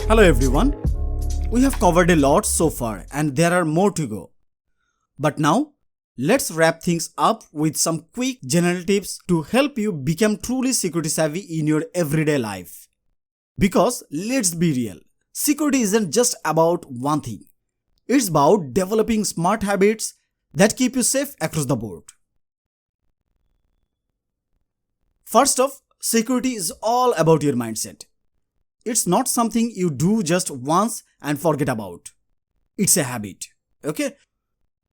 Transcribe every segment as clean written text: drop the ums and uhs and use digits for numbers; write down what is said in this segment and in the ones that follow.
Hello everyone. We have covered a lot so far and there are more to go. But now, let's wrap things up with some quick general tips to help you become truly security savvy in your everyday life. Because let's be real, security isn't just about one thing. It's about developing smart habits that keep you safe across the board. First off, security is all about your mindset. It's not something you do just once and forget about. It's a habit. Okay?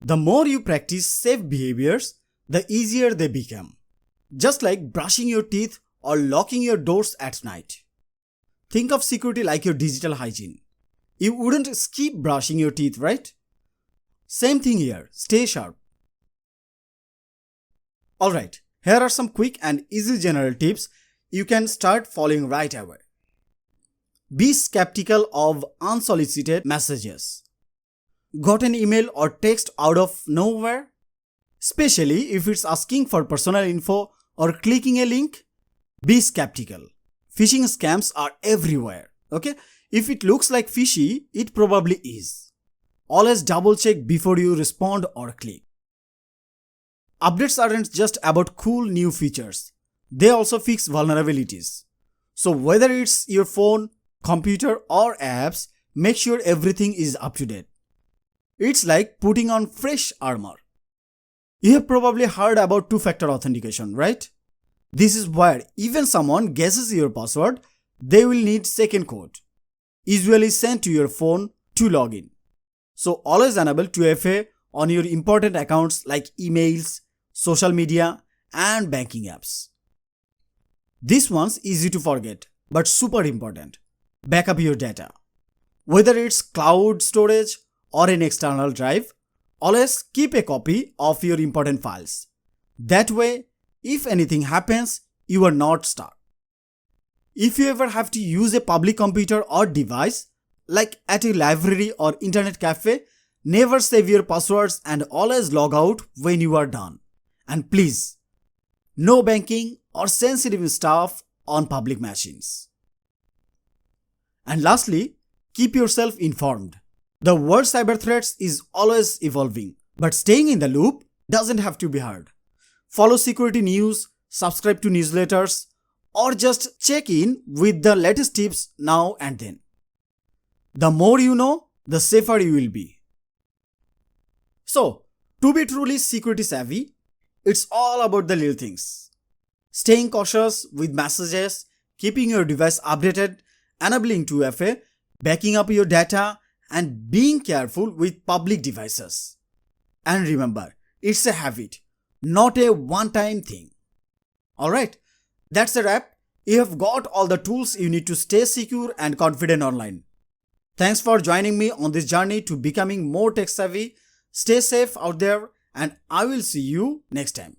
The more you practice safe behaviors, the easier they become. Just like brushing your teeth or locking your doors at night. Think of security like your digital hygiene. You wouldn't skip brushing your teeth, right? Same thing here. Stay sharp. Alright, here are some quick and easy general tips you can start following right away. Be skeptical of unsolicited messages. Got an email or text out of nowhere? Especially if it's asking for personal info or clicking a link? Be skeptical. Phishing scams are everywhere. Okay? If it looks like fishy, it probably is. Always double check before you respond or click. Updates aren't just about cool new features. They also fix vulnerabilities. So whether it's your phone, computer or apps, make sure everything is up to date. It's like putting on fresh armor. You have probably heard about two-factor authentication, right? This is where even someone guesses your password, they will need second code, usually sent to your phone to log in. So always enable 2FA on your important accounts like emails, social media and banking apps. This one's easy to forget, but super important. Backup your data. Whether it's cloud storage or an external drive, always keep a copy of your important files. That way, if anything happens, you are not stuck. If you ever have to use a public computer or device, like at a library or internet cafe, never save your passwords and always log out when you are done. And please, no banking or sensitive stuff on public machines. And lastly, keep yourself informed. The world cyber threats is always evolving, but staying in the loop doesn't have to be hard. Follow security news, subscribe to newsletters, or just check in with the latest tips now and then. The more you know, the safer you will be. So, to be truly security savvy, it's all about the little things. Staying cautious with messages, keeping your device updated, enabling 2FA, backing up your data, and being careful with public devices. And remember, it's a habit, not a one-time thing. Alright, that's a wrap. You have got all the tools you need to stay secure and confident online. Thanks for joining me on this journey to becoming more tech savvy. Stay safe out there and I will see you next time.